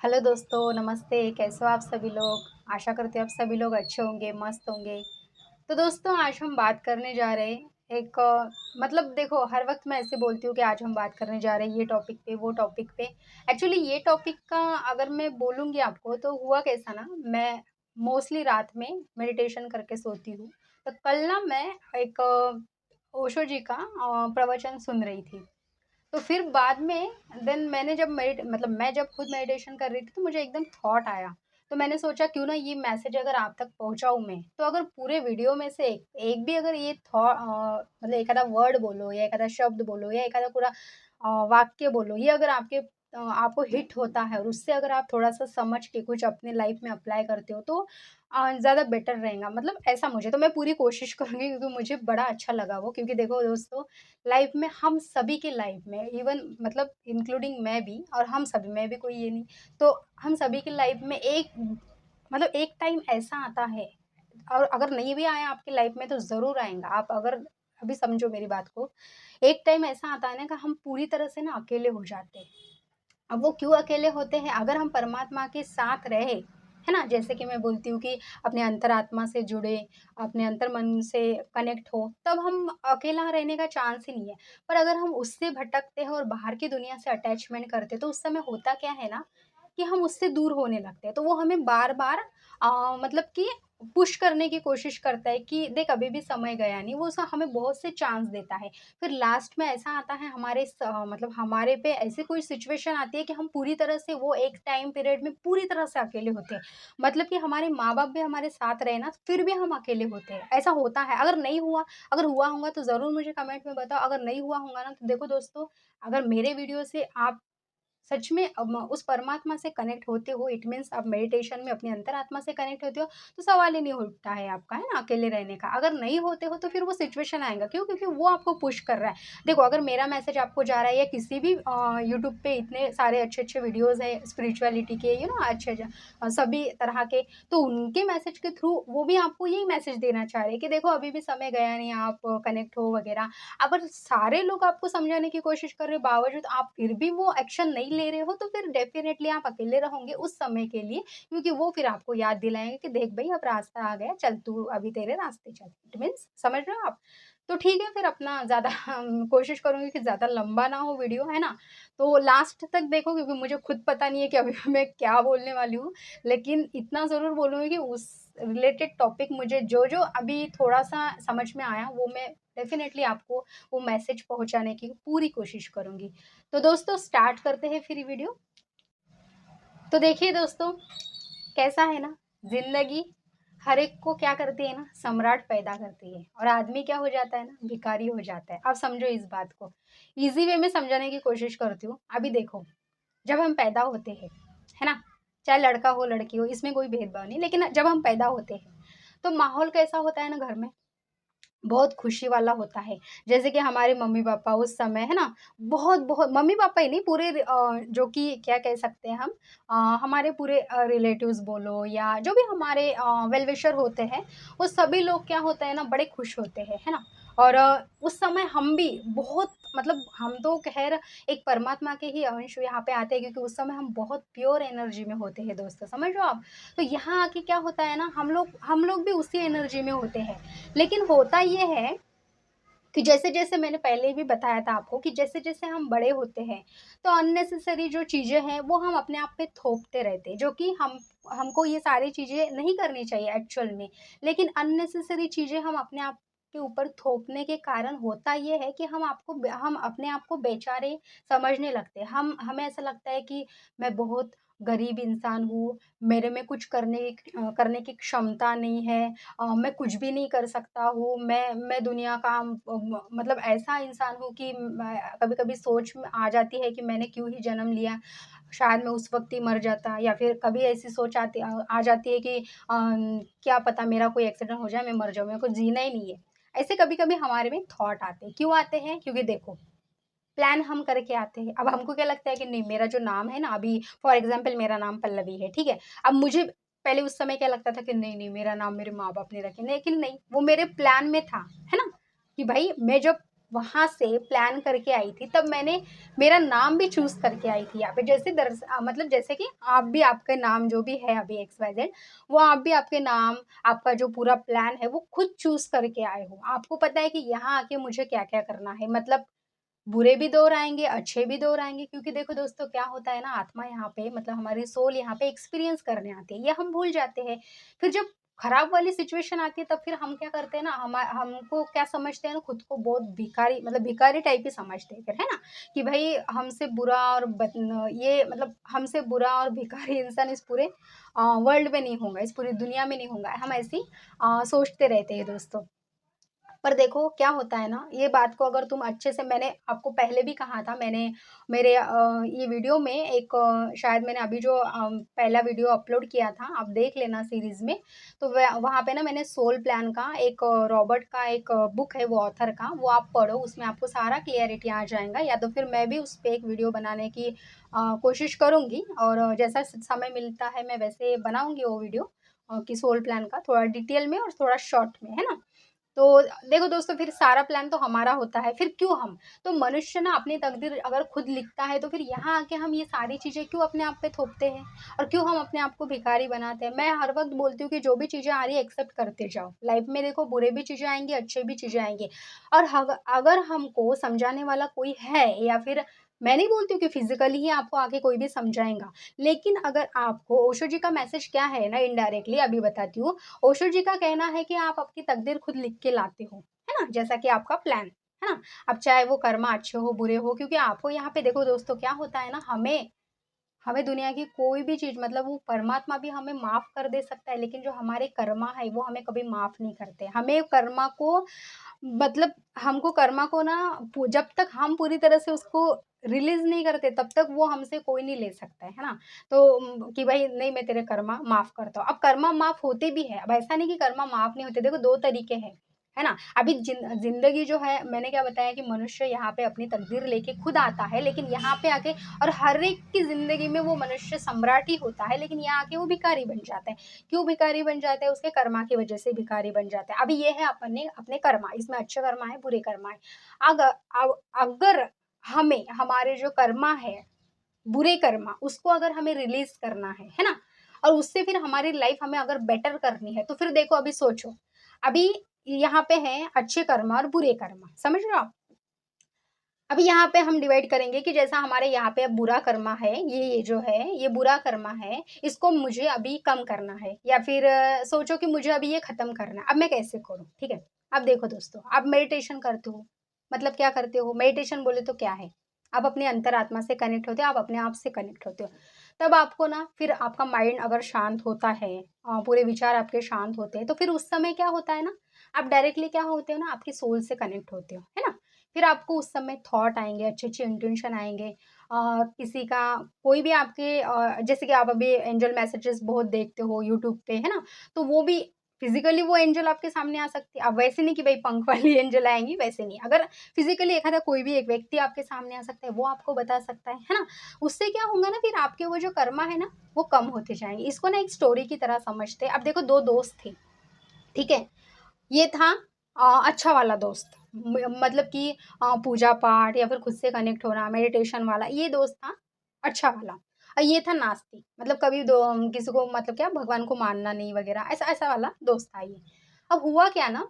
Hello दोस्तों, नमस्ते। कैसे हो आप सभी लोग? आशा करती हूँ आप सभी लोग अच्छे होंगे, मस्त होंगे। तो दोस्तों आज हम बात करने जा रहे हैं एक मतलब देखो हर वक़्त मैं ऐसे बोलती हूँ कि आज हम बात करने जा रहे हैं ये टॉपिक पे, वो टॉपिक पे। एक्चुअली ये टॉपिक का अगर मैं बोलूँगी आपको तो हुआ कैसा ना, मैं मोस्टली रात में मेडिटेशन करके सोती हूँ। तो कल ना मैं एक ओशो जी का प्रवचन सुन रही थी। तो फिर बाद में देन मैंने जब मैं जब खुद मेडिटेशन कर रही थी तो मुझे एकदम थॉट आया। तो मैंने सोचा क्यों ना ये मैसेज अगर आप तक पहुँचाऊँ मैं, तो अगर पूरे वीडियो में से एक एक भी अगर ये मतलब एक आधा वर्ड बोलो या एक आधा शब्द बोलो या एक आधा पूरा वाक्य बोलो, ये अगर आपको हिट होता है और उससे अगर आप थोड़ा-सा समझ के कुछ अपने लाइफ में अप्लाई करते हो तो ज़्यादा बेटर रहेगा। मतलब ऐसा मुझे तो मैं पूरी कोशिश करूँगी क्योंकि मुझे बड़ा अच्छा लगा वो, क्योंकि देखो दोस्तों लाइफ में हम सभी की लाइफ में इवन मतलब इंक्लूडिंग मैं भी और हम सभी, मैं भी कोई ये नहीं, तो हम सभी की लाइफ में एक टाइम ऐसा आता है, और अगर नहीं भी आया आपकी लाइफ में तो ज़रूर आएगा। आप अगर अभी समझो मेरी बात को, एक टाइम ऐसा आता है ना कि हम पूरी तरह से ना अकेले हो जाते हैं। अब वो क्यों अकेले होते हैं? अगर हम परमात्मा के साथ रहे, है ना? जैसे कि मैं बोलती हूँ कि अपने अंतरात्मा से जुड़े, अपने अंतर्मन से कनेक्ट हो, तब हम अकेला रहने का चांस ही नहीं है। पर अगर हम उससे भटकते हैं और बाहर की दुनिया से अटैचमेंट करते हैं, तो उस समय होता क्या है ना कि हम उससे दूर होने लगते हैं। तो वो हमें बार-बार मतलब कि पुश करने की कोशिश करता है कि देख अभी भी समय गया नहीं, वो स हमें बहुत से चांस देता है। फिर लास्ट में ऐसा आता है मतलब हमारे पे ऐसी कोई सिचुएशन आती है कि हम पूरी तरह से वो एक टाइम पीरियड में पूरी तरह से अकेले होते हैं। मतलब कि हमारे माँ-बाप भी हमारे साथ रहे ना, फिर भी हम अकेले होते हैं, ऐसा होता है। अगर हुआ होगा तो ज़रूर मुझे कमेंट में बताओ, अगर नहीं हुआ होगा ना तो देखो दोस्तों, अगर मेरे वीडियो से आप सच में उस परमात्मा से कनेक्ट होते हो, इट मीन्स आप मेडिटेशन में अपनी अंतरात्मा से कनेक्ट होते हो, तो सवाल ही नहीं उठता है आपका, है ना, अकेले रहने का। अगर नहीं होते हो तो फिर वो सिचुएशन आएगा, क्यों? क्योंकि वो आपको पुश कर रहा है। देखो अगर मेरा मैसेज आपको जा रहा है या किसी भी यूट्यूब पे इतने सारे अच्छे-अच्छे वीडियोज़ हैं स्पिरिचुअलिटी के, सभी तरह के, तो उनके मैसेज के थ्रू वो भी आपको यही मैसेज देना चाह रहे हैं कि देखो अभी भी समय गया नहीं, आप कनेक्ट हो वगैरह। अगर सारे लोग आपको समझाने की कोशिश कर रहे बावजूद आप फिर भी वो एक्शन नहीं ले रहे हो, तो फिर डेफ़िनेटली आप अकेले रहोगे उस समय के लिए, क्योंकि वो फिर आपको याद दिलाएँगे कि देख भई अब रास्ता आ गया, चल तू अभी तेरे रास्ते चल। इट मीन्स समझ रहे हो आप? तो ठीक है फिर अपना ज़्यादा कोशिश करूँगी कि ज़्यादा लंबा ना हो वीडियो, है ना? तो लास्ट तक देखो क्योंकि मुझे खुद पता नहीं है कि अभी मैं क्या बोलने वाली हूँ, लेकिन इतना ज़रूर बोलूँगी कि उस रिलेटेड टॉपिक मुझे जो-जो अभी थोड़ा-सा समझ में आया वो मैं डेफ़िनेटली आपको वो मैसेज पहुँचाने की पूरी कोशिश करूँगी। तो दोस्तों स्टार्ट करते हैं फिर वीडियो। तो देखिए दोस्तों, कैसा है ना, ज़िंदगी हर एक को क्या करती है ना, सम्राट पैदा करती है और आदमी क्या हो जाता है ना, भिखारी हो जाता है। आप समझो इस बात को। ईज़ी वे में समझाने की कोशिश करती हूँ। अभी देखो, जब हम पैदा होते हैं, है ना? चाहे लड़का हो, लड़की हो, इसमें कोई भेदभाव नहीं, लेकिन जब हम पैदा होते हैं, तो माहौल कैसा होता है ना घर में? बहुत खुशी वाला होता है। जैसे कि हमारे मम्मी-पापा उस समय, है ना, बहुत-बहुत मम्मी-पापा ही नहीं पूरे जो कि क्या कह सकते हैं हम, हमारे पूरे रिलेटिव्स बोलो या जो भी हमारे वेल विशर होते हैं, वो सभी लोग क्या होता है ना बड़े खुश होते हैं, है ना? और उस समय हम भी बहुत मतलब हम तो ख़ैर एक परमात्मा के ही अंश यहाँ पे आते हैं, क्योंकि उस समय हम बहुत प्योर एनर्जी में होते हैं दोस्तों, समझ रहे हो आप? तो यहाँ आके क्या होता है ना, हम लोग भी उसी एनर्जी में होते हैं। लेकिन होता ये है कि जैसे-जैसे मैंने पहले भी बताया था आपको कि जैसे-जैसे हम बड़े होते हैं, तो अननेसेसरी जो चीज़ें हैं, वो हम अपने आप पे थोपते रहते हैं, जो कि हमको ये सारी चीज़ें नहीं करनी चाहिए एक्चुअल में। लेकिन अननेसेसरी चीज़ें हम अपने आप के ऊपर थोपने के कारण होता ये है कि हम अपने आप को बेचारे समझने लगते हैं। हमें ऐसा लगता है कि मैं बहुत गरीब इंसान हूँ, मेरे में कुछ करने की क्षमता नहीं है, मैं कुछ भी नहीं कर सकता हूँ, मैं दुनिया का मतलब ऐसा इंसान हूँ कि मैं कभी-कभी सोच में आ जाती है कि मैंने क्यों ही जन्म लिया, शायद मैं उस वक़्त ही मर जाता, या फिर कभी ऐसी सोच आ जाती है कि क्या पता मेरा कोई एक्सीडेंट हो जाए, मैं मर जाऊँ, मेरे को जीना ही नहीं है। ऐसे कभी-कभी हमारे में थॉट आते हैं, क्यों आते हैं? क्योंकि देखो प्लान हम करके आते हैं। अब हमको क्या लगता है कि नहीं मेरा जो नाम है ना, अभी फॉर एग्ज़ाम्पल मेरा नाम पल्लवी है, ठीक है? अब मुझे पहले उस समय क्या लगता था कि नहीं, नहीं मेरा नाम मेरे माँ-बाप ने रखे, लेकिन नहीं, वो मेरे प्लान में था, है ना? कि भई मैं जब वहाँ से प्लान करके आई थी, तब मैंने मेरा नाम भी चूज़ करके आई थी यहाँ पे। जैसे मतलब जैसे कि आप भी आपका नाम जो भी है अभी XYZ, वो आप भी आपके नाम, आपका जो पूरा प्लान है वो खुद चूज़ करके आए हो। आपको पता है कि यहाँ आके मुझे क्या-क्या करना है, मतलब बुरे भी दौर आएँगे, अच्छे भी दौर आएँगे, क्योंकि देखो दोस्तों क्या होता है ना, आत्मा यहाँ पे मतलब हमारी सोल यहाँ पे एक्सपीरियंस करने आती है, ये हम भूल जाते हैं। फिर जब खराब वाली सिचुएशन आती है तब फिर हम क्या करते हैं ना, हमको क्या समझते हैं ना, खुद को बहुत भिखारी, मतलब भिखारी टाइप ही समझते हैं फिर, है ना? कि भई हमसे बुरा और ये मतलब हमसे बुरा और भिखारी इंसान इस पूरे वर्ल्ड में नहीं होगा, इस पूरी दुनिया में नहीं होगा। हम ऐसे ही सोचते रहते हैं दोस्तों। पर देखो क्या होता है ना, ये बात को अगर तुम अच्छे से, मैंने आपको पहले भी कहा था, मैंने मेरे ये वीडियो में एक शायद मैंने अभी जो पहला वीडियो अपलोड किया था, आप देख लेना सीरीज़ में। तो वहाँ पे ना मैंने सोल प्लान का एक रॉबर्ट का एक बुक है वो ऑथर का, वो आप पढ़ो, उसमें आपको सारा क्लियरिटी आ जाएगा। या तो फिर मैं भी उस पे एक वीडियो बनाने की कोशिश करूँगी, और जैसा समय मिलता है मैं वैसे बनाऊँगी वो वीडियो, कि सोल प्लान का थोड़ा डिटेल में और थोड़ा शॉर्ट में, है ना? तो देखो दोस्तों, फिर सारा प्लान तो हमारा होता है, फिर क्यों हम, तो मनुष्य ना अपनी तकदीर अगर खुद लिखता है तो फिर यहाँ आके हम ये सारी चीज़ें क्यों अपने आप पे थोपते हैं, और क्यों हम अपने आप को भिखारी बनाते हैं। मैं हर वक़्त बोलती हूँ कि जो भी चीज़ें आ रही है एक्सेप्ट करते जाओ। लाइफ़ में देखो बुरे भी चीज़ें आएँगी, अच्छे भी चीज़ें आएँगी, और अगर हमको समझाने वाला कोई है, या फिर मैं नहीं बोलती हूँ कि फिज़िकली ही आपको आके कोई भी समझाएगा, लेकिन अगर आपको ओशो जी का मैसेज क्या है ना, इनडायरेक्टली अभी बताती हूँ। ओशो जी का कहना है कि आप आपकी तकदीर खुद लिख के लाते हो, है ना? जैसा कि आपका प्लान, है ना? अब चाहे वो कर्मा अच्छे हो, बुरे हो, क्योंकि आपको यहाँ पे देखो दोस्तों क्या होता है ना, हमें हमें दुनिया की कोई भी चीज़, मतलब वो परमात्मा भी हमें माफ़ कर दे सकता है, लेकिन जो हमारे कर्मा है वो हमें कभी माफ़ नहीं करते। हमें कर्मा को, मतलब हमको कर्मा को ना जब तक हम पूरी तरह से उसको रिलीज़ नहीं करते तब तक वो हमसे कोई नहीं ले सकता है ना? तो कि भाई नहीं, मैं तेरे कर्मा माफ़ करता हूँ। अब कर्मा माफ़ होते भी हैं, अब ऐसा नहीं कि कर्मा माफ़ नहीं होते, देखो 2 तरीके हैं, है ना? अभी ज़िंदगी जो है, मैंने क्या बताया कि मनुष्य यहाँ पे अपनी तकदीर लेके खुद आता है, लेकिन यहाँ पे आके, और हर एक की ज़िंदगी में वो मनुष्य सम्राट ही होता है, लेकिन यहाँ आके वो भिखारी बन जाता है। क्यों भिखारी बन जाता है? उसके कर्मा की वजह से भिखारी बन जाता है। अभी ये है अपने अपने कर्मा, इसमें अच्छे कर्मा है, बुरे कर्मा है। अगर अगर हमें हमारे जो कर्मा है, बुरे कर्मा, उसको अगर हमें रिलीज़ करना है ना? और उससे फिर हमारी लाइफ़ हमें अगर बेटर करनी है, तो फिर देखो अभी सोचो, अभी यहाँ पे हैं अच्छे कर्मा और बुरे कर्मा, समझ रहे हो आप? अभी यहाँ पे हम डिवाइड करेंगे कि जैसा हमारे यहाँ पे अब बुरा कर्मा है, ये जो है, ये बुरा कर्मा है, इसको मुझे अभी कम करना है, या फिर सोचो कि मुझे अभी ये खत्म करना है। अब मैं कैसे करूँ? ठीक है? अब देखो दोस्तों, आप मेडिटेशन करते हो, मतलब क्या करते हो? मेडिटेशन बोले तो क्या है? आप अपने अंतरात्मा से कनेक्ट होते हो, आप अपने आप से कनेक्ट होते हो। तब आपको ना फिर आपका माइंड अगर शांत होता है, पूरे विचार आपके शांत होते हैं, तो फिर उस समय क्या होता है ना, आप डायरेक्टली क्या होते हो ना, आपकी सोल से कनेक्ट होते हो, है ना? फिर आपको उस समय थॉट आएँगे, अच्छे-अच्छे इंट्यूशन आएँगे। किसी का कोई भी आपके जैसे कि आप अभी एंजल मैसेजेस बहुत देखते हो यूट्यूब पे, है ना? तो वो भी फिज़िकली वो एंजल आपके सामने आ सकती है। अब वैसे नहीं कि भई पंख वाली एंजल आएँगी, वैसे नहीं। अगर फिज़िकली एक आधा कोई भी एक व्यक्ति आपके सामने आ सकता है, वो आपको बता सकता है ना? उससे क्या होगा ना, फिर आपके वो जो कर्मा है ना, वो कम होते जाएँगे। इसको ना एक स्टोरी की तरह समझते हैं। अब देखो 2 दोस्त थे, ठीक है? ये था अच्छा वाला दोस्त, मतलब कि पूजा-पाठ या फिर खुद से कनेक्ट होना, मेडिटेशन वाला, ये दोस्त था अच्छा वाला। और ये था नास्तिक, मतलब कभी किसी को, मतलब क्या, भगवान को मानना नहीं वगैरह, ऐसा ऐसा वाला दोस्त था ये। अब हुआ क्या ना,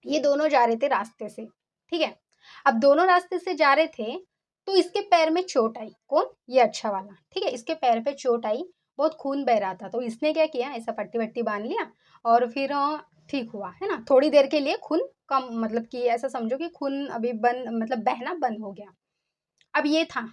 ये दोनों जा रहे थे रास्ते से, ठीक है? अब दोनों रास्ते से जा रहे थे, तो इसके पैर में चोट आई। कौन? ये अच्छा वाला, ठीक है? इसके पैर पे चोट आई, बहुत खून बह रहा था, तो इसने क्या किया, ऐसा पट्टी-वट्टी बाँध लिया, और फिर ठीक हुआ, है ना? थोड़ी देर के लिए खून कम, मतलब कि ऐसा समझो कि खून अभी बंद, मतलब बहना बंद हो गया। अब ये था,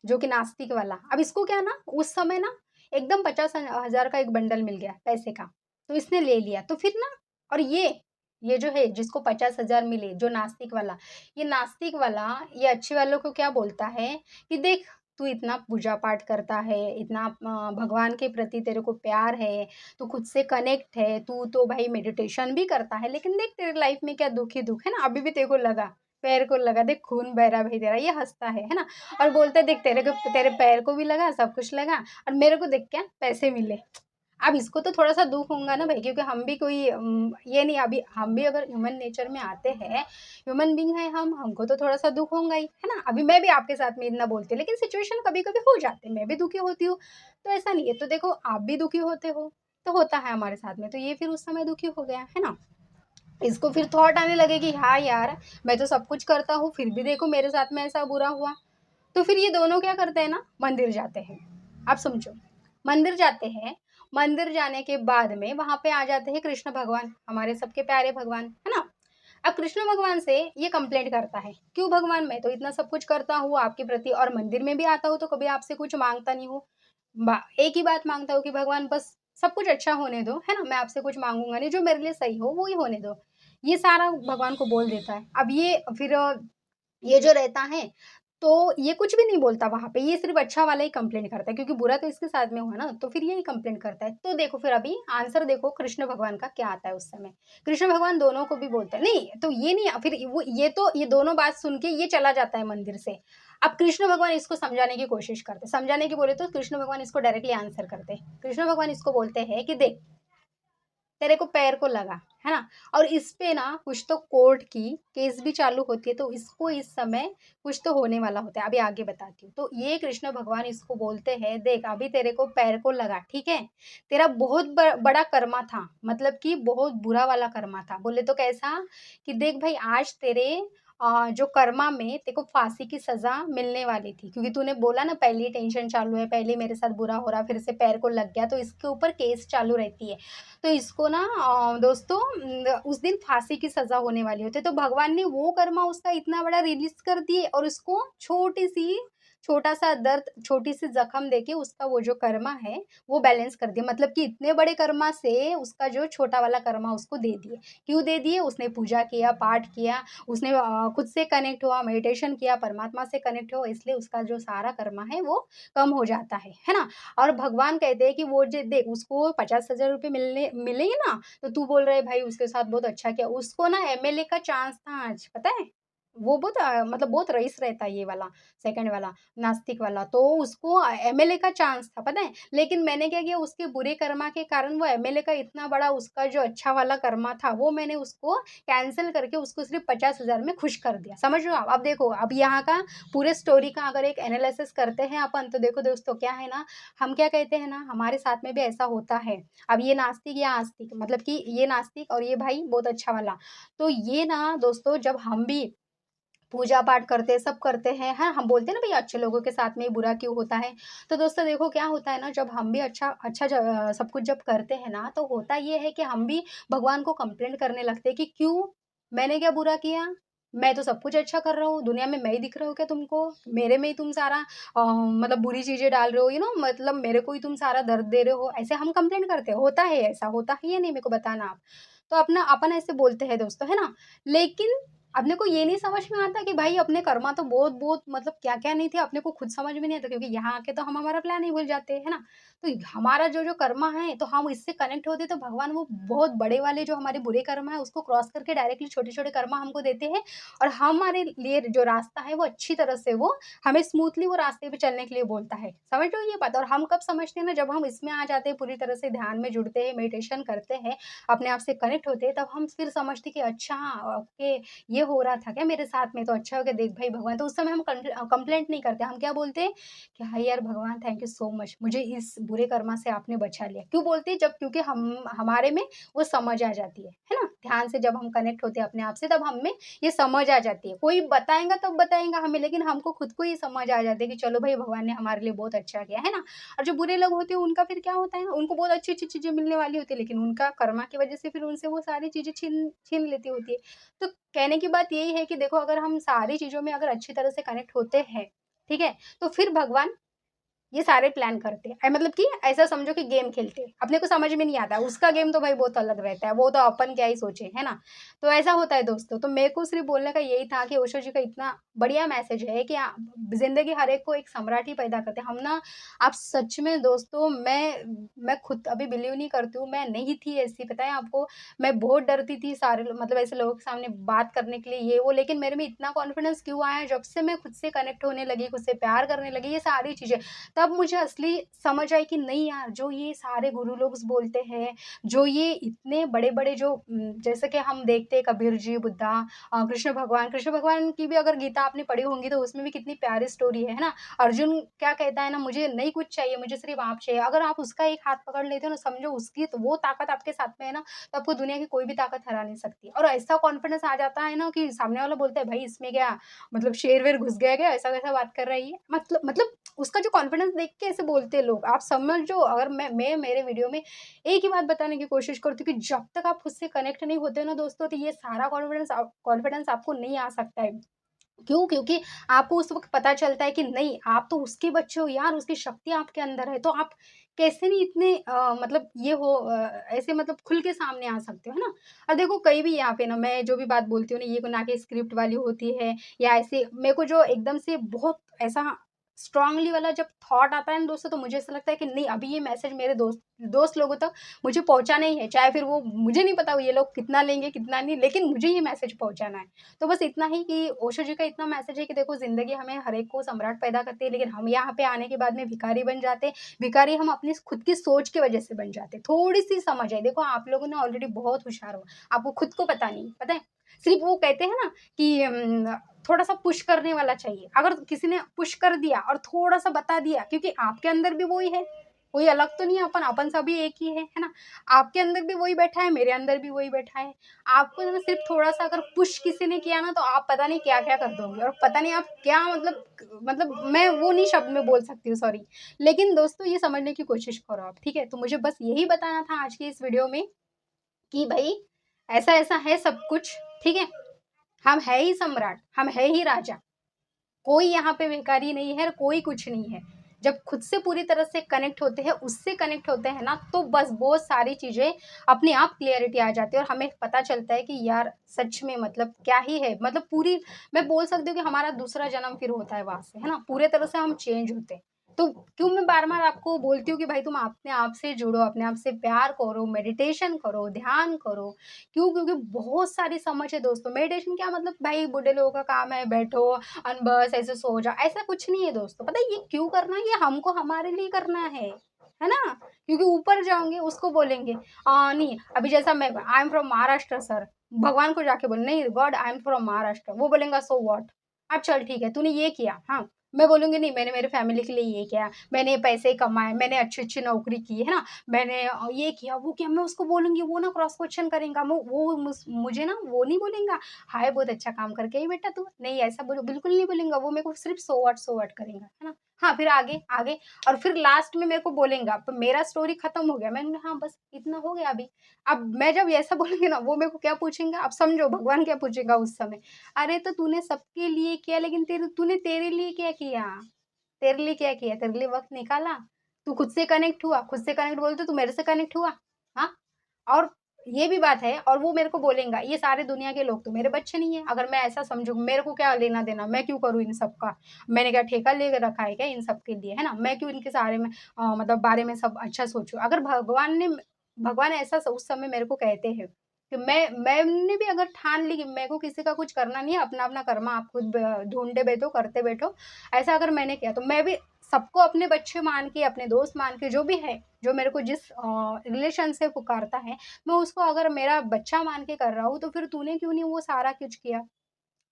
जो कि नास्तिक वाला, अब इसको क्या ना, उस समय ना एकदम 50 हज़ार का एक बंडल मिल गया पैसे का, तो इसने ले लिया। तो फिर ना, और ये जो है जिसको 50,000 मिले, जो नास्तिक वाला, ये नास्तिक वाला ये अच्छे वालों को क्या बोलता है कि देख, तू इतना पूजा-पाठ करता है, इतना भगवान के प्रति तेरे को प्यार है, तू खुद से कनेक्ट है, तू तो भाई मेडिटेशन भी करता है, लेकिन देख तेरे लाइफ में क्या दुःख ही दुःख है ना, अभी भी तेरे को लगा, पैर को लगा, देख खून बह रहा भाई तेरा, ये हँसता है ना? और बोलता है देख तेरे पैर को भी लगा, सब कुछ लगा, और मेरे को देख क्या पैसे मिले। अब इसको तो थोड़ा-सा दुःख होगा ना भाई, क्योंकि हम भी कोई ये नहीं, अभी हम भी अगर ह्यूमन नेचर में आते हैं, ह्यूमन बीइंग है हम, हमको तो थोड़ा-सा दुःख होगा ही, है ना? अभी मैं भी आपके साथ में इतना बोलती हूँ, लेकिन सिचुएशन कभी-कभी हो जाते हैं, मैं भी दुखी होती हूँ, तो ऐसा नहीं है। तो देखो आप भी दुखी होते हो, तो होता है हमारे साथ में, तो ये फिर उस समय दुखी हो गया, है ना? इसको फिर थॉट आने लगे कि हाँ यार, मैं तो सब कुछ करता हूँ, फिर भी देखो मेरे साथ में ऐसा बुरा हुआ। तो फिर ये दोनों क्या करते हैं ना, मंदिर जाते हैं। आप समझो, मंदिर जाते हैं, मंदिर जाने के बाद में वहाँ पे आ जाते हैं कृष्ण भगवान, हमारे सबके प्यारे भगवान, है ना? अब कृष्ण भगवान से ये कंप्लेंट करता है, क्यों भगवान, मैं तो इतना सब कुछ करता हूँ आपके प्रति और मंदिर में भी आता हूँ तो कभी आपसे कुछ माँगता नहीं हूँ। एक ही बात माँगता हूँ कि भगवान बस सब कुछ अच्छा होने दो, है ना? मैं आपसे कुछ माँगूँगा नहीं, जो मेरे लिए सही हो वो ही होने दो। ये सारा भगवान को बोल देता है। अब ये फिर ये जो रहता है, तो ये कुछ भी नहीं बोलता वहाँ पे, ये सिर्फ़ अच्छा वाला ही कंप्लेंट करता है, क्योंकि बुरा तो इसके साथ में हुआ ना, तो फिर यही कंप्लेंट करता है। तो देखो फिर अभी आंसर देखो कृष्ण भगवान का क्या आता है उस समय। कृष्ण भगवान दोनों को भी बोलते हैं, नहीं तो ये नहीं, फिर वो ये तो ये दोनों बात सुन के ये चला जाता है मंदिर से। अब कृष्ण भगवान इसको समझाने की कोशिश करते हैं, समझाने की बोले तो कृष्ण भगवान इसको डायरेक्टली आंसर करते हैं। कृष्ण भगवान इसको बोलते हैं कि देख, तेरे को पैर को लगा, है ना? और इस पे ना कुछ तो कोर्ट की केस भी चालू होती है, तो इसको इस समय कुछ तो होने वाला होता है। अभी आगे बताती हूँ। तो ये कृष्ण भगवान इसको बोलते हैं, देख अभी तेरे को पैर को लगा, ठीक है? तेरा बहुत बड़ा कर्मा था, मतलब कि बहुत बुरा वाला कर्मा था। बोले तो कैसा? कि देख भाई, आज तेरे जो कर्मा में तेरे को फांसी की सज़ा मिलने वाली थी, क्योंकि तूने बोला ना पहले ही टेंशन चालू है, पहले ही मेरे साथ बुरा हो रहा, फिर से पैर को लग गया, तो इसके ऊपर केस चालू रहती है। तो इसको ना दोस्तों उस दिन फांसी की सज़ा होने वाली होती है, तो भगवान ने वो कर्मा उसका इतना बड़ा रिलीज़ कर दिए और उसको छोटी-सी छोटा-सा दर्द, छोटी-सी ज़ख्म देके उसका वो जो कर्मा है, वो बैलेंस कर दिया। मतलब कि इतने बड़े कर्मा से उसका जो छोटा वाला कर्मा उसको दे दिए। क्यों दे दिए? उसने पूजा किया, पाठ किया, उसने खुद से कनेक्ट हुआ, मेडिटेशन किया, परमात्मा से कनेक्ट हुआ, इसलिए उसका जो सारा कर्मा है, वो कम हो जाता है ना? और भगवान कहते हैं कि वो जो देख उसको 50,000 रुपए मिलेंगे ना, तो तू बोल रहा है भाई उसके साथ बहुत अच्छा किया। उसको ना एमएलए का चांस था आज, पता है? वो बहुत मतलब बहुत रईस रहता है ये वाला, सेकंड वाला, नास्तिक वाला। तो उसको एमएलए का चांस था, पता है? लेकिन मैंने क्या किया, उसके बुरे कर्मा के कारण वो एमएलए का इतना बड़ा उसका जो अच्छा वाला कर्मा था, वो मैंने उसको कैंसल करके उसको सिर्फ़ 50,000 में खुश कर दिया। समझ रहे हो आप? अब देखो, अब यहाँ का पूरे स्टोरी का अगर एक एनालिसिस करते हैं अपन, तो देखो दोस्तों क्या है ना, हम क्या कहते हैं ना, हमारे साथ में भी ऐसा होता है। अब ये नास्तिक या आस्तिक, मतलब कि ये नास्तिक और ये भाई बहुत अच्छा वाला। तो ये ना दोस्तों, जब हम भी पूजा-पाठ करते हैं, सब करते हैं, हाँ, हम बोलते हैं ना भई अच्छे लोगों के साथ में बुरा क्यों होता है? तो दोस्तों देखो क्या होता है ना, जब हम भी अच्छा अच्छा सब कुछ जब करते हैं ना, तो होता ये है कि हम भी भगवान को कंप्लेंट करने लगते हैं कि क्यों? मैंने क्या बुरा किया? मैं तो सब कुछ अच्छा कर रहा हूँ, दुनिया में मैं ही दिख रहा हूँ क्या तुमको? मेरे में ही तुम सारा मतलब बुरी चीज़ें डाल रहे हो, मतलब मेरे को ही तुम सारा दर्द दे रहे हो, ऐसे हम कंप्लेंट करते हैं। होता है ऐसा, होता है या नहीं मेरे को बताना आप? तो अपना अपन ऐसे बोलते हैं दोस्तों, है ना? लेकिन अपने को ये नहीं समझ में आता कि भाई अपने कर्मा तो बहुत-बहुत मतलब क्या-क्या नहीं थे, अपने को खुद समझ में नहीं आता, क्योंकि यहाँ आके तो हम हमारा प्लान ही भूल जाते हैं, है ना? तो हमारा जो-जो कर्मा है, तो हम इससे कनेक्ट होते तो भगवान वो बहुत बड़े वाले जो हमारे बुरे कर्म है, उसको क्रॉस करके डायरेक्टली छोटे-छोटे कर्मा हमको देते हैं और हमारे लिए जो रास्ता है, वो अच्छी तरह से वो हमें स्मूथली वो रास्ते पे चलने के लिए बोलता है। समझ रहे हो ये बात? और हम कब समझते हैं ना, जब हम इसमें आ जाते हैं, पूरी तरह से ध्यान में जुड़ते हैं, मेडिटेशन करते हैं, अपने आप से कनेक्ट होते हैं, तब हम फिर समझते हैं कि अच्छा, ओके, ये हो रहा था क्या मेरे साथ में? तो अच्छा हो गया, देख भाई भगवान, तो उस समय हम कंप्लेंट नहीं करते, हम क्या बोलते हैं कि हाँ यार भगवान, थैंक यू सो मच, मुझे इस बुरे कर्मा से आपने बचा लिया। क्यों बोलते हैं? जब क्योंकि हम हमारे में वो समझ आ जाती है ना? ध्यान से जब हम कनेक्ट होते हैं अपने आप से, तब हम में ये समझ आ जाती है। कोई बताएगा तब बताएगा हमें, लेकिन हमको खुद को ये समझ आ जाती है कि चलो भाई भगवान ने हमारे लिए बहुत अच्छा किया, है ना? और जो बुरे लोग होते हैं उनका फिर क्या होता है ना, उनको बहुत अच्छी-अच्छी चीज़ें मिलने वाली होती है, लेकिन उनका कर्मा की वजह से फिर उनसे वो सारी चीज़ें छीन छीन लेती होती है। तो कहने की बात यही है कि देखो, अगर हम सारी चीज़ों में अगर अच्छी तरह से कनेक्ट होते हैं, ठीक है? तो फिर भगवान ये सारे प्लान करते हैं। मतलब कि ऐसा समझो कि गेम खेलते हैं, अपने को समझ में नहीं आता, उसका गेम तो भाई बहुत अलग रहता है, वो तो अपन क्या ही सोचे, है ना? तो ऐसा होता है दोस्तों, तो मेरे को सिर्फ़ बोलने का यही था कि ओशो जी का इतना बढ़िया मैसेज है कि ज़िंदगी हर एक को एक सम्राट ही पैदा करते हैं। हम ना, आप सच में दोस्तों, मैं खुद अभी बिलीव नहीं करती हूँ, मैं नहीं थी ऐसी, पता है आपको? मैं बहुत डरती थी सारे मतलब ऐसे लोगों के सामने बात करने के लिए ये वो, लेकिन मेरे में इतना कॉन्फिडेंस क्यों आया, जब से मैं खुद से कनेक्ट होने लगी, खुद से प्यार करने लगी, ये सारी चीज़ें। तब मुझे असली समझ आई कि नहीं यार, जो ये सारे गुरु लोग बोलते हैं, जो ये इतने बड़े-बड़े जो जैसे कि हम देखते हैं कबीर जी, बुद्धा, कृष्ण भगवान की भी अगर गीता आपने पढ़ी होंगी तो उसमें भी कितनी प्यारी स्टोरी है ना? अर्जुन क्या कहता है ना, मुझे नहीं कुछ चाहिए, मुझे सिर्फ़ आप चाहिए। अगर आप उसका एक हाथ पकड़ लेते हो ना, समझो उसकी तो वो ताकत आपके साथ में है ना, तो आपको दुनिया की कोई भी ताकत हरा नहीं सकती। और ऐसा कॉन्फिडेंस आ जाता है ना कि सामने वाला बोलता है, "भाई इसमें क्या मतलब शेर-वेर घुस गया क्या? ऐसा-वैसा बात कर रही है।" मतलब उसका जो कॉन्फिडेंस देख के ऐसे बोलते हैं लोग। आप समझो, अगर मैं मेरे वीडियो में एक ही बात बताने की कोशिश करती हूँ कि जब तक आप खुद से कनेक्ट नहीं होते हो ना दोस्तों, तो ये सारा कॉन्फिडेंस आपको नहीं आ सकता है। क्यों? क्योंकि आपको उस वक़्त पता चलता है कि नहीं, आप तो उसके बच्चे हो यार, उसकी शक्ति आपके अंदर है, तो आप कैसे नहीं इतने मतलब ये हो ऐसे मतलब खुल के सामने आ सकते हो, है ना? और देखो कहीं भी यहाँ पे ना मैं जो भी बात बोलती हूँ ना, ये ना कि स्क्रिप्ट वाली होती है या ऐसे मेरे को जो एकदम से बहुत ऐसा स्ट्रांगली वाला जब थॉट आता है ना दोस्तों, तो मुझे ऐसा लगता है कि नहीं, अभी ये मैसेज मेरे दोस्त दोस्त लोगों तक मुझे पहुँचाना ही है। चाहे फिर वो मुझे नहीं पता ये लोग कितना लेंगे, कितना नहीं, लेकिन मुझे ये मैसेज पहुँचाना है। तो बस इतना ही कि ओशो जी का इतना मैसेज है कि देखो ज़िंदगी हमें हर एक को सम्राट पैदा करती है, लेकिन हम यहाँ पे आने के बाद में भिखारी बन जाते हैं। भिखारी हम अपनी खुद की सोच की वज़ह से बन जाते हैं। थोड़ी-सी समझ है, देखो आप लोगों ने ऑलरेडी बहुत होशियार हो, आपको खुद को पता नहीं, पता है? सिर्फ़ वो कहते हैं ना कि थोड़ा-सा पुश करने वाला चाहिए। अगर किसी ने पुश कर दिया और थोड़ा-सा बता दिया, क्योंकि आपके अंदर भी वही है, कोई अलग तो नहीं है, अपन अपन सभी एक ही है ना? आपके अंदर भी वही बैठा है, मेरे अंदर भी वही बैठा है। आपको ना सिर्फ़ थोड़ा-सा अगर पुश किसी ने किया ना, तो आप पता नहीं क्या-क्या कर दोगे और पता नहीं आप क्या मतलब मैं वो नहीं शब्द में बोल सकती हूँ, सॉरी। लेकिन दोस्तों ये समझने की कोशिश करो आप, ठीक है? तो मुझे बस यही बताना था आज की इस वीडियो में कि भई ऐसा-ऐसा है सब कुछ, ठीक है? हम है ही सम्राट, हम है ही राजा। कोई यहाँ पे भिखारी नहीं है और कोई कुछ नहीं है। जब खुद से पूरी तरह से कनेक्ट होते हैं, उससे कनेक्ट होते हैं ना, तो बस बहुत सारी चीज़ें अपने आप क्लैरिटी आ जाती है और हमें पता चलता है कि यार सच में मतलब क्या ही है। मतलब पूरी मैं बोल सकती हूँ कि हमारा दूसरा जन्म फिर होता है वहाँ से, है ना? पूरे तरह से हम चेंज होते हैं। तो क्यों मैं बार-बार आपको बोलती हूँ कि भाई तुम अपने आप से जुड़ो, अपने आप से प्यार करो, मेडिटेशन करो, ध्यान करो। क्यों? क्योंकि बहुत सारी समझ है दोस्तों। मेडिटेशन क्या मतलब भाई बूढ़े लोगों का काम है, बैठो और बस ऐसे सो जाओ, ऐसा कुछ नहीं है दोस्तों। पता है ये क्यों करना है? ये हमको हमारे लिए करना है ना? क्योंकि ऊपर जाओगे उसको बोलेंगे नहीं अभी जैसा मैं I am from Maharashtra sir, भगवान को जाके बोलो नहीं God I am from Maharashtra, वो बोलेगा सो व्हाट? अब चल ठीक है, तूने ये किया, हाँ। मैं बोलूँगी नहीं मैंने मेरे फैमिली के लिए ये किया, मैंने पैसे कमाए, मैंने अच्छी-अच्छी नौकरी की, है ना? मैंने ये किया, वो किया, मैं उसको बोलूँगी, वो ना क्रॉस क्वेश्चन करेगा, वो मुझे ना वो नहीं बोलेगा हाय बहुत अच्छा काम करके आई बेटा तू। नहीं ऐसा बिल्कुल नहीं बोलेगा, वो मेरे को सिर्फ़ सो व्हाट करेगा, है ना? हाँ, फिर आगे, आगे और फिर लास्ट में मेरे को बोलेगा, तो मेरा स्टोरी खत्म हो गया। मैंने कहा हाँ, बस इतना हो गया अभी। अब मैं जब ऐसा बोलूँगी ना, वो मेरे को क्या पूछेंगे, आप समझो भगवान क्या पूछेगा उस समय, "अरे! तो तूने सबके लिए किया लेकिन तूने तेरे लिए क्या किया? तेरे लिए क्या किया? तेरे लिए वक़्त निकाला? तू खुद से कनेक्ट हुआ? खुद से कनेक्ट बोलते तू मेरे से कनेक्ट हुआ? हाँ? और ये भी बात है और वो मेरे को बोलेगा, ये सारे दुनिया के लोग तो मेरे बच्चे नहीं हैं। अगर मैं ऐसा समझूँ, मेरे को क्या लेना-देना? मैं क्यों करूँ इन सब का? मैंने क्या ठेका ले रखा है क्या इन सब के लिए, है ना? मैं क्यों इनके सारे में मतलब बारे में सब अच्छा सोचूँ? अगर भगवान ऐसा उस समय मेरे को कहते हैं कि मैंने भी अगर ठान ली कि मेरे को किसी का कुछ करना नहीं है, अपना-अपना कर्मा आप खुद ढूँढते बैठो, करते बैठो। ऐसा अगर मैंने किया तो मैं भी सबको अपने बच्चे मान के, अपने दोस्त मान के जो भी है, जो मेरे को जिस रिलेशन से पुकारता है, मैं उसको अगर मेरा बच्चा मान के कर रहा हूँ, तो फिर तूने क्यों नहीं वो सारा कुछ किया?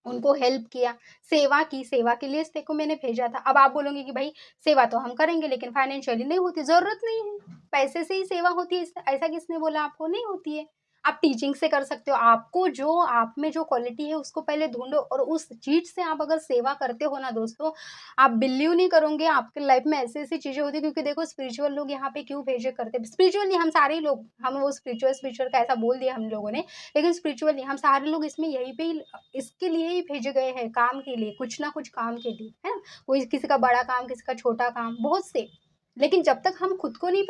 उनको हेल्प किया, सेवा की, सेवा के लिए तेरे को मैंने भेजा था। अब आप बोलोगे कि भई सेवा तो हम करेंगे लेकिन फाइनेंशियली नहीं होती, ज़रूरत नहीं है। पैसे से ही सेवा होती है, ऐसा किसने बोला आपको? नहीं होती है। आप टीचिंग से कर सकते हो, आपको जो आप में जो क्वालिटी है उसको पहले ढूँढो और उस चीज़ से आप अगर सेवा करते हो ना दोस्तों, आप बिलीव नहीं करोगे आपके लाइफ में ऐसी-ऐसी चीज़ें होती हैं क्योंकि देखो स्पिरिचुअल लोग यहाँ पे क्यों भेजे करते हैं स्पिरिचुअल नहीं हम सारे ही लोग, हम वो स्पिरिचुअल का ऐसा बोल दिया हम लोगों ने, लेकिन स्पिरिचुअल नहीं, हम सारे लोग इसमें यहीं पे ही इसके लिए ही भेजे गए हैं, काम के लिए, कुछ ना कुछ काम के लिए, है ना? कोई किसी का बड़ा काम, किसी का छोटा काम, बहुत से। लेकिन जब तक हम खुद को नहीं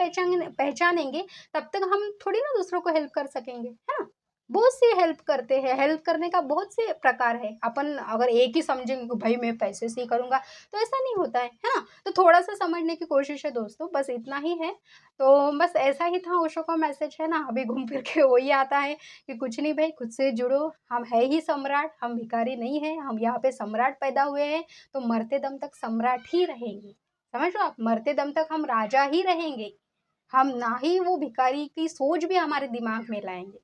पहचानेंगे, तब तक हम थोड़ी ना दूसरों को हेल्प कर सकेंगे, है ना? बहुत से हेल्प करते हैं, हेल्प करने का बहुत से प्रकार है। अपन अगर एक ही समझेंगे कि भई मैं पैसे से ही करूँगा, तो ऐसा नहीं होता है ना? तो थोड़ा-सा समझने की कोशिश है दोस्तों, बस इतना ही है। तो बस ऐसा ही था ओशो का मैसेज है ना, अभी घूम फिर के वही आता है कि कुछ नहीं भई खुद से जुड़ो, हम है ही सम्राट, हम भिखारी नहीं हैं, हम यहाँ पे सम्राट पैदा हुए हैं, तो मरते दम तक सम्राट ही रहेंगे। समझ रहे हो आप? मरते दम तक हम राजा ही रहेंगे, हम ना ही वो भिखारी की सोच भी हमारे दिमाग में लाएँगे।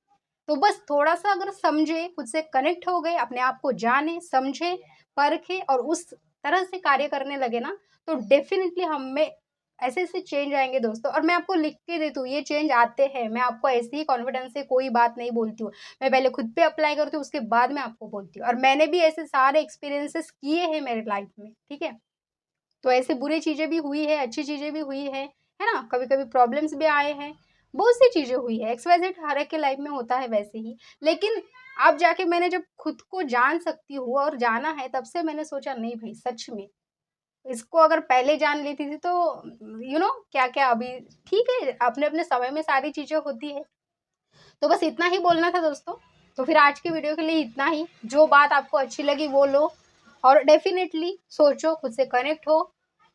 तो बस थोड़ा-सा अगर समझे, खुद से कनेक्ट हो गए, अपने आप को जाने, समझे, परखे और उस तरह से कार्य करने लगे ना, तो डेफ़िनिटली हम में ऐसे-ऐसे चेंज आएँगे दोस्तों। और मैं आपको लिख के देती हूँ, ये चेंज आते हैं। मैं आपको ऐसे ही कॉन्फिडेंस से कोई बात नहीं बोलती हूँ। मैं पहले खुद पे अप्लाई करती हूँ, उसके बाद मैं आपको बोलती हूँ। और मैंने भी ऐसे सारे एक्सपीरियंसेस किए हैं मेरे लाइफ़ में, ठीक है? तो ऐसे बुरी चीज़ें भी हुई है, अच्छी चीज़ें भी हुई है ना? कभी-कभी प्रॉब्लम्स भी आए हैं, बहुत सी चीज़ें हुई है, एक्स-वाई-ज़ेड हर एक के लाइफ़ में होता है वैसे ही। लेकिन अब जाके मैंने जब खुद को जान सकती हूँ और जाना है, तब से मैंने सोचा नहीं भई सच में, इसको अगर पहले जान लेती थी तो क्या-क्या अभी ठीक है, अपने-अपने समय में सारी चीज़ें होती है। तो बस इतना ही बोलना था दोस्तों। तो फिर आज की वीडियो के लिए इतना ही। जो बात आपको अच्छी लगी वो लो और डेफ़िनिटली सोचो, खुद से कनेक्ट हो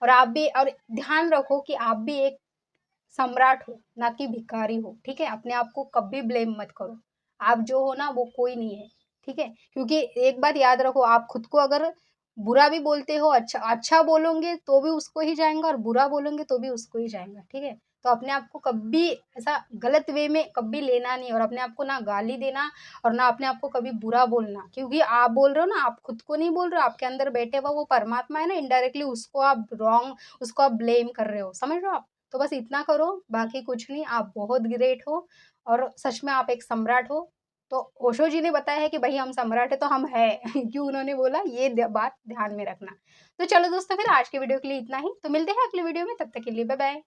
और आप भी और ध्यान रखो कि आप भी एक सम्राट हो, ना कि भिखारी हो, ठीक है? अपने आप को कभी ब्लेम मत करो। आप जो हो ना वो कोई नहीं है, ठीक है? क्योंकि एक बात याद रखो, आप खुद को अगर बुरा भी बोलते हो, अच्छा अच्छा बोलोगे तो भी उसको ही जाएँगा और बुरा बोलोगे तो भी उसको ही जाएँगा, ठीक है? तो अपने आप को कभी ऐसा गलत वे में कभी लेना नहीं और अपने आप को ना गाली देना और ना अपने आप को कभी बुरा बोलना। क्योंकि आप बोल रहे हो ना, आप खुद को नहीं बोल रहे हो, आपके अंदर बैठे हुआ वो परमात्मा है ना, इनडायरेक्टली उसको आप उसको आप ब्लेम कर रहे हो। समझ रहे हो आप? तो बस इतना करो, बाकी कुछ नहीं, आप बहुत ग्रेट हो और सच में आप एक सम्राट हो। तो ओशो जी ने बताया है कि भई हम सम्राट हैं तो हम हैं। क्यों उन्होंने बोला ये बात ध्यान में रखना। तो चलो दोस्तों फिर आज के वीडियो के लिए इतना ही। तो मिलते हैं अगले वीडियो में, तब तक के लिए बाय बाय।